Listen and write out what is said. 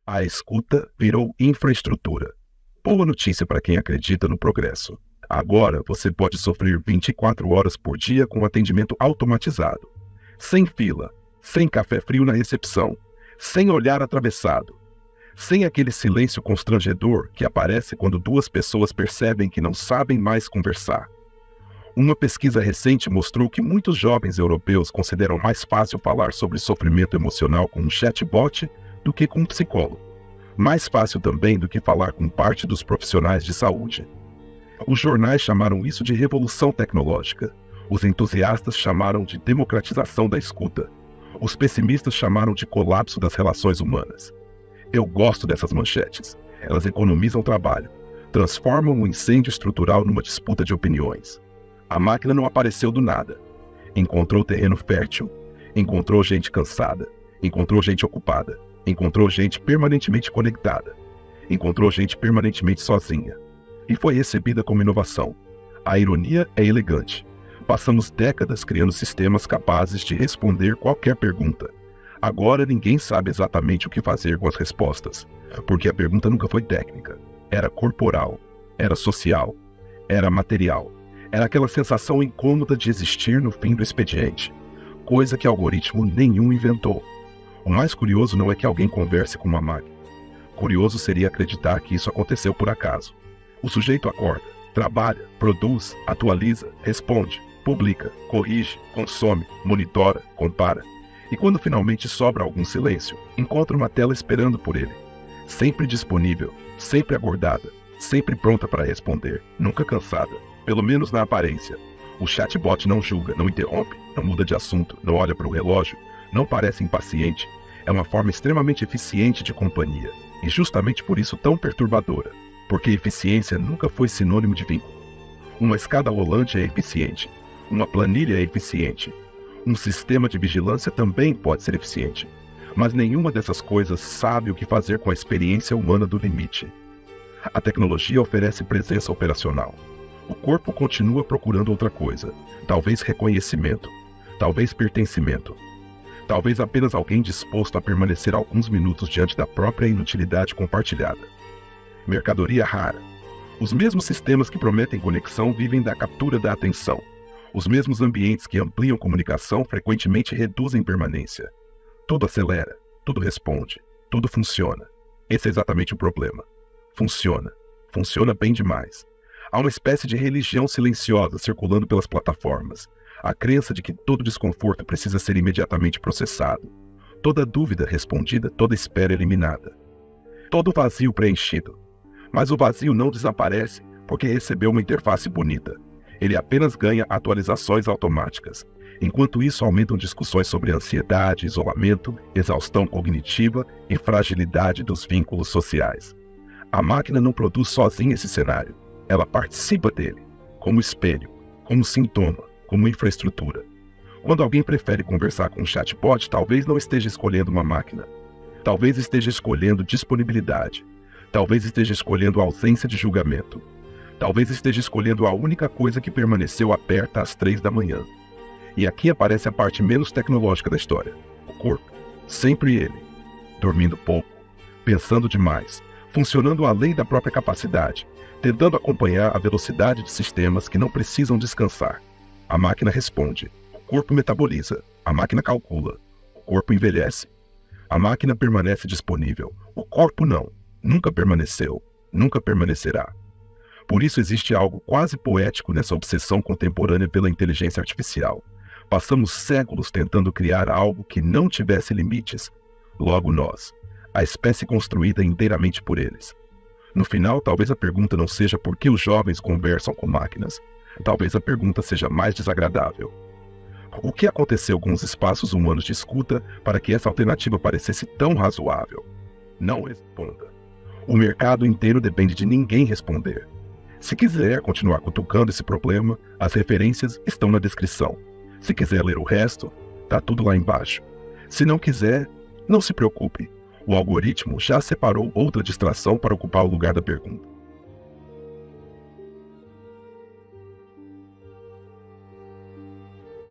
A escuta virou infraestrutura. Boa notícia para quem acredita no progresso. Agora você pode sofrer 24 horas por dia com atendimento automatizado. Sem fila, sem café frio na recepção, sem olhar atravessado, sem aquele silêncio constrangedor que aparece quando duas pessoas percebem que não sabem mais conversar. Uma pesquisa recente mostrou que muitos jovens europeus consideram mais fácil falar sobre sofrimento emocional com um chatbot do que com um psicólogo. Mais fácil também do que falar com parte dos profissionais de saúde. Os jornais chamaram isso de revolução tecnológica. Os entusiastas chamaram de democratização da escuta. Os pessimistas chamaram de colapso das relações humanas. Eu gosto dessas manchetes. Elas economizam trabalho, transformam um incêndio estrutural numa disputa de opiniões. A máquina não apareceu do nada. Encontrou terreno fértil, encontrou gente cansada, encontrou gente ocupada, encontrou gente permanentemente conectada, encontrou gente permanentemente sozinha. E foi recebida como inovação. A ironia é elegante. Passamos décadas criando sistemas capazes de responder qualquer pergunta. Agora ninguém sabe exatamente o que fazer com as respostas, porque a pergunta nunca foi técnica. Era corporal, era social, era material. Era aquela sensação incômoda de existir no fim do expediente, coisa que algoritmo nenhum inventou. O mais curioso não é que alguém converse com uma máquina. Curioso seria acreditar que isso aconteceu por acaso. O sujeito acorda, trabalha, produz, atualiza, responde, publica, corrige, consome, monitora, compara. E quando finalmente sobra algum silêncio, encontra uma tela esperando por ele. Sempre disponível, sempre acordada, sempre pronta para responder, nunca cansada, pelo menos na aparência. O chatbot não julga, não interrompe, não muda de assunto, não olha para o relógio, não parece impaciente. É uma forma extremamente eficiente de companhia, e justamente por isso tão perturbadora, porque eficiência nunca foi sinônimo de vínculo. Uma escada rolante é eficiente, uma planilha é eficiente, um sistema de vigilância também pode ser eficiente, mas nenhuma dessas coisas sabe o que fazer com a experiência humana do limite. A tecnologia oferece presença operacional. O corpo continua procurando outra coisa, talvez reconhecimento, talvez pertencimento. Talvez apenas alguém disposto a permanecer alguns minutos diante da própria inutilidade compartilhada. Mercadoria rara. Os mesmos sistemas que prometem conexão vivem da captura da atenção. Os mesmos ambientes que ampliam comunicação frequentemente reduzem permanência. Tudo acelera, tudo responde, tudo funciona. Esse é exatamente o problema. Funciona. Funciona bem demais. Há uma espécie de religião silenciosa circulando pelas plataformas. A crença de que todo desconforto precisa ser imediatamente processado. Toda dúvida respondida, toda espera eliminada. Todo vazio preenchido. Mas o vazio não desaparece porque recebeu uma interface bonita. Ele apenas ganha atualizações automáticas. Enquanto isso, aumentam discussões sobre ansiedade, isolamento, exaustão cognitiva e fragilidade dos vínculos sociais. A máquina não produz sozinha esse cenário. Ela participa dele, como espelho, como sintoma, como infraestrutura. Quando alguém prefere conversar com um chatbot, talvez não esteja escolhendo uma máquina. Talvez esteja escolhendo disponibilidade. Talvez esteja escolhendo a ausência de julgamento. Talvez esteja escolhendo a única coisa que permaneceu aberta às 3 da manhã. E aqui aparece a parte menos tecnológica da história. O corpo. Sempre ele. Dormindo pouco. Pensando demais. Funcionando além da própria capacidade. Tentando acompanhar a velocidade de sistemas que não precisam descansar. A máquina responde. O corpo metaboliza. A máquina calcula. O corpo envelhece. A máquina permanece disponível. O corpo não. Nunca permaneceu. Nunca permanecerá. Por isso existe algo quase poético nessa obsessão contemporânea pela inteligência artificial. Passamos séculos tentando criar algo que não tivesse limites. Logo nós, a espécie construída inteiramente por eles. No final, talvez a pergunta não seja por que os jovens conversam com máquinas. Talvez a pergunta seja mais desagradável. O que aconteceu com os espaços humanos de escuta para que essa alternativa parecesse tão razoável? Não responda. O mercado inteiro depende de ninguém responder. Se quiser continuar cutucando esse problema, as referências estão na descrição. Se quiser ler o resto, tá tudo lá embaixo. Se não quiser, não se preocupe. O algoritmo já separou outra distração para ocupar o lugar da pergunta.